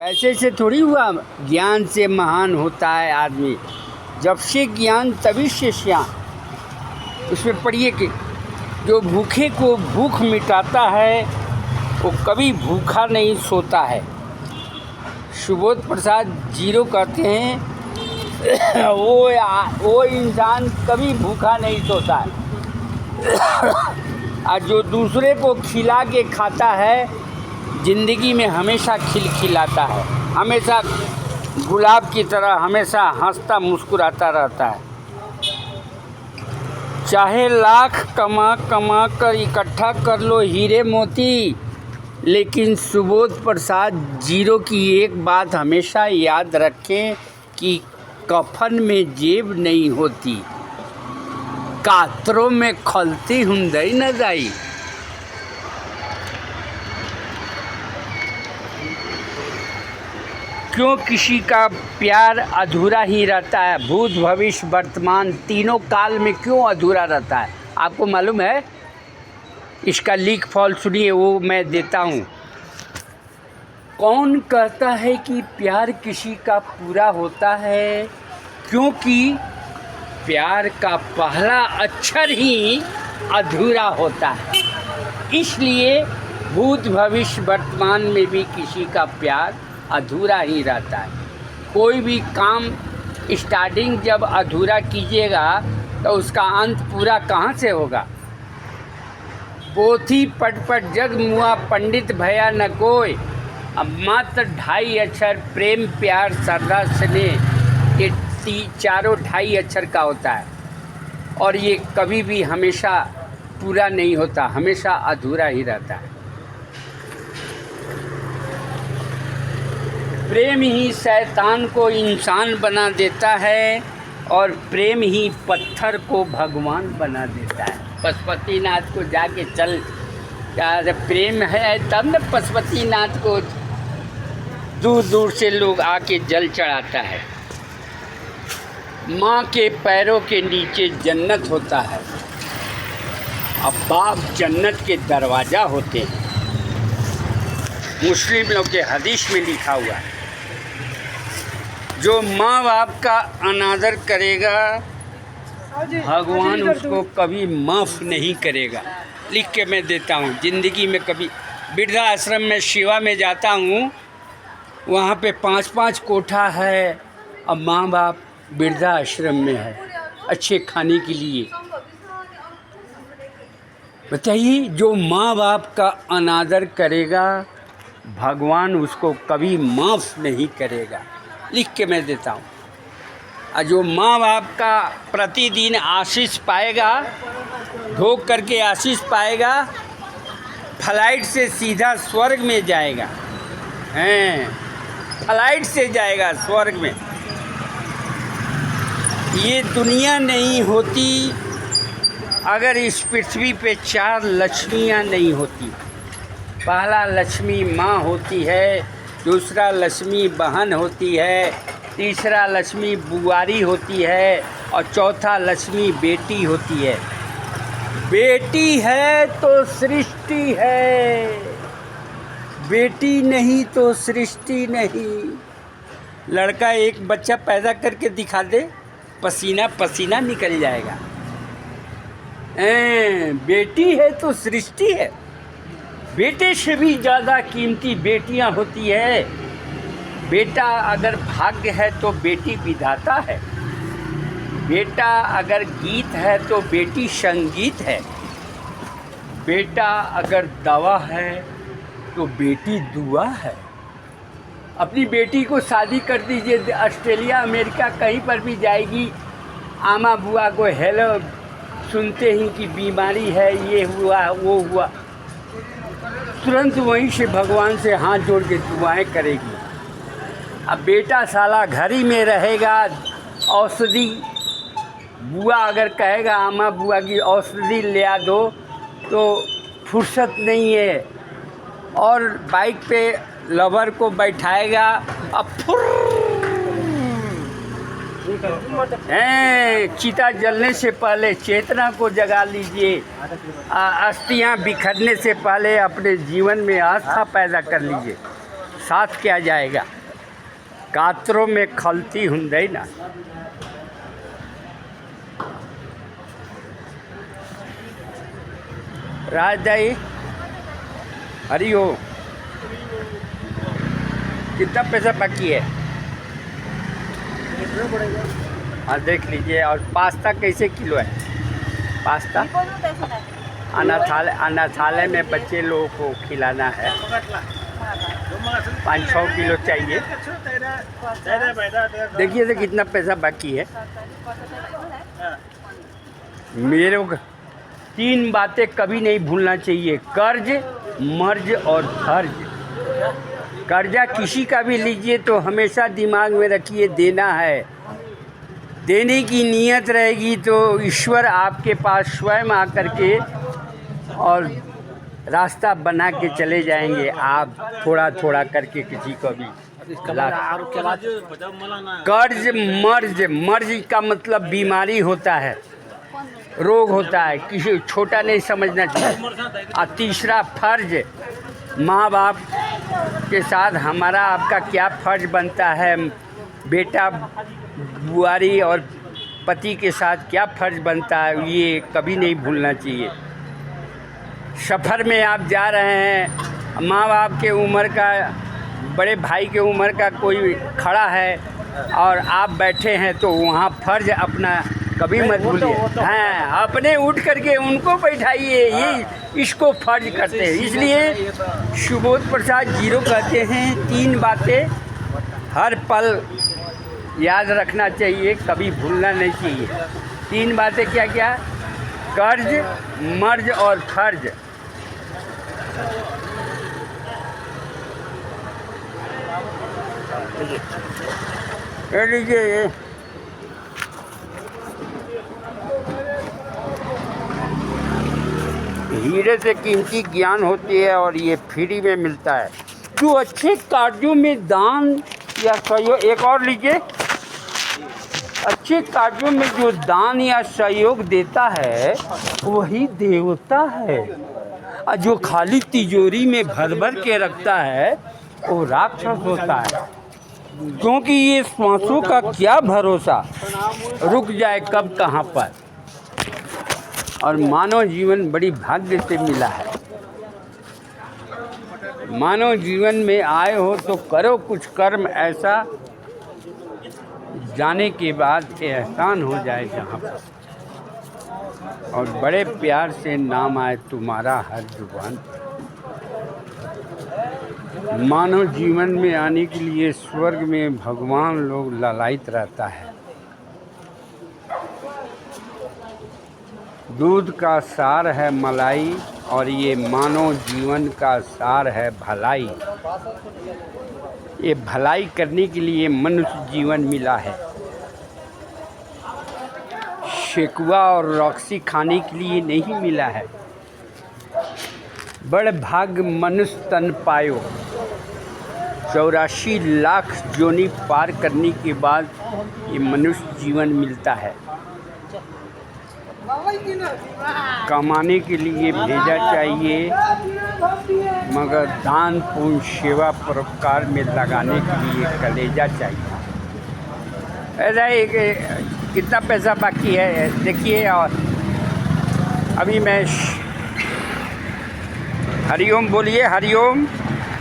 ऐसे से थोड़ी हुआ ज्ञान से महान होता है आदमी। जब से ज्ञान तभी से श्यान। उसमें पढ़िए कि जो भूखे को भूख मिटाता है वो कभी भूखा नहीं सोता है। सुबोध प्रसाद जीरो कहते हैं वो इंसान कभी भूखा नहीं सोता है। और जो दूसरे को खिला के खाता है ज़िंदगी में हमेशा खिलखिलाता है, हमेशा गुलाब की तरह हमेशा हंसता मुस्कुराता रहता है। चाहे लाख कमा कमा कर इकट्ठा कर लो हीरे मोती, लेकिन सुबोध प्रसाद जीरो की एक बात हमेशा याद रखें कि कफन में जेब नहीं होती, कातरों में खलती हुंदई न जाई। क्यों किसी का प्यार अधूरा ही रहता है? भूत भविष्य वर्तमान तीनों काल में क्यों अधूरा रहता है? आपको मालूम है? इसका लीक फॉल सुनिए, वो मैं देता हूँ। कौन कहता है कि प्यार किसी का पूरा होता है? क्योंकि प्यार का पहला अक्षर ही अधूरा होता है। इसलिए भूत भविष्य वर्तमान में भी किसी का प्यार अधूरा ही रहता है। कोई भी काम स्टार्टिंग जब अधूरा कीजिएगा तो उसका अंत पूरा कहाँ से होगा? पोथी पट पट जग मुआ पंडित भया न कोई, अब मात्र 2.5 अक्षर प्रेम प्यार श्रद्धा स्नेह, ये चारों 2.5 अक्षर का होता है। और ये कभी भी हमेशा पूरा नहीं होता, हमेशा अधूरा ही रहता है। प्रेम ही शैतान को इंसान बना देता है और प्रेम ही पत्थर को भगवान बना देता है। पशुपतिनाथ को जाके चल, क्या प्रेम है तब न पशुपतिनाथ को दूर दूर से लोग आके जल चढ़ाता है। माँ के पैरों के नीचे जन्नत होता है, अब बाप जन्नत के दरवाज़ा होते हैं। मुस्लिम लोग के हदीस में लिखा हुआ है, जो माँ बाप का अनादर करेगा भगवान उसको कभी माफ़ नहीं करेगा। लिख के मैं देता हूँ। ज़िंदगी में कभी वृद्धाश्रम में सेवा में जाता हूँ, वहाँ पे 5-5 कोठा है, अब माँ बाप वृद्धाश्रम में है अच्छे खाने के लिए। बताइए, जो माँ बाप का अनादर करेगा भगवान उसको कभी माफ़ नहीं करेगा। लिख के मैं देता हूँ। और जो माँ बाप का प्रतिदिन आशीष पाएगा, ढोक करके आशीष पाएगा, फ्लाइट से सीधा स्वर्ग में जाएगा। हैं, फ्लाइट से जाएगा स्वर्ग में। ये दुनिया नहीं होती अगर इस पृथ्वी पे 4 लक्ष्मियाँ नहीं होती। पहला लक्ष्मी माँ होती है, दूसरा लक्ष्मी बहन होती है, तीसरा लक्ष्मी बुआरी होती है और चौथा लक्ष्मी बेटी होती है। बेटी है तो सृष्टि है, बेटी नहीं तो सृष्टि नहीं। लड़का एक बच्चा पैदा करके दिखा दे, पसीना पसीना निकल जाएगा। बेटी है तो सृष्टि है। बेटे से भी ज़्यादा कीमती बेटियां होती है। बेटा अगर भाग्य है तो बेटी विधाता है। बेटा अगर गीत है तो बेटी संगीत है। बेटा अगर दवा है तो बेटी दुआ है। अपनी बेटी को शादी कर दीजिए, ऑस्ट्रेलिया अमेरिका कहीं पर भी जाएगी, आमा बुआ को हेलो सुनते ही कि बीमारी है, ये हुआ वो हुआ, तुरंत वहीं से भगवान से हाथ जोड़ के दुआएं करेगी। अब बेटा साला घर ही में रहेगा, औषधि बुआ अगर कहेगा आमा बुआ की औषधि ले आ दो तो फुर्सत नहीं है, और बाइक पे लवर को बैठाएगा, अब चिता जलने से पहले चेतना को जगा लीजिए, अस्थियां बिखरने से पहले अपने जीवन में आस्था पैदा कर लीजिए। साथ क्या जाएगा, कातरों में खलती हुंदई ना। राजदाई हरिओ, कितना पैसा बाकी है? हाँ देख लीजिए। और पास्ता कैसे किलो है? पास्ता अनाथालय में बच्चे लोगों को खिलाना है, 500 किलो चाहिए। देखिए तो कितना पैसा बाकी है। मेरे को 3 बातें कभी नहीं भूलना चाहिए: कर्ज, मर्ज और फर्ज। कर्जा किसी का भी लीजिए तो हमेशा दिमाग में रखिए देना है। देने की नीयत रहेगी तो ईश्वर आपके पास स्वयं आकर के और रास्ता बना के चले जाएंगे। आप थोड़ा थोड़ा करके किसी को भी कर्ज, मर्ज का मतलब बीमारी होता है, रोग होता है, किसी छोटा नहीं समझना चाहिए। और तीसरा फर्ज, माँ बाप के साथ हमारा आपका क्या फर्ज बनता है, बेटा बुआरी और पति के साथ क्या फ़र्ज़ बनता है, ये कभी नहीं भूलना चाहिए। सफ़र में आप जा रहे हैं, माँ बाप के उम्र का, बड़े भाई के उम्र का कोई खड़ा है और आप बैठे हैं तो वहाँ फ़र्ज़ अपना कभी मत भूलिए। हाँ, अपने उठ करके उनको बैठाइए, ये इसको फ़र्ज़ करते हैं। इसलिए सुबोध प्रसाद जीरो कहते हैं 3 बातें हर पल याद रखना चाहिए, कभी भूलना नहीं चाहिए। 3 बातें क्या क्या? कर्ज, मर्ज और फर्ज। ले लीजिए ये। हीरे से कीमती ज्ञान होती है और ये फ्री में मिलता है। जो अच्छे कार्यों में दान या सहयोग, एक और लीजिए। अच्छे कार्यों में जो दान या सहयोग देता है वही देवता है, और जो खाली तिजोरी में भर भर के रखता है वो राक्षस होता है। क्योंकि ये श्वासों का क्या भरोसा, रुक जाए कब कहाँ पर। और मानव जीवन बड़ी भाग्य से मिला है। मानव जीवन में आए हो तो करो कुछ कर्म ऐसा, जाने के बाद एहसान हो जाए जहाँ पर, और बड़े प्यार से नाम आए तुम्हारा हर जुबान। मानव जीवन में आने के लिए स्वर्ग में भगवान लोग लालायित रहता है। दूध का सार है मलाई, और ये मानव जीवन का सार है भलाई। ये भलाई करने के लिए मनुष्य जीवन मिला है। शेकुआ और रॉक्सी खाने के लिए नहीं मिला है। बड़ भाग मनुष्य तन पायो। 84 लाख जोनी पार करने के बाद ये मनुष्य जीवन मिलता है। कमाने के लिए भेजा चाहिए, मगर दान पुण्य सेवा परोपकार में लगाने के लिए कलेजा चाहिए। ऐसा एक कितना पैसा बाकी है देखिए। और अभी मैं हरिओम बोलिए, हरिओम।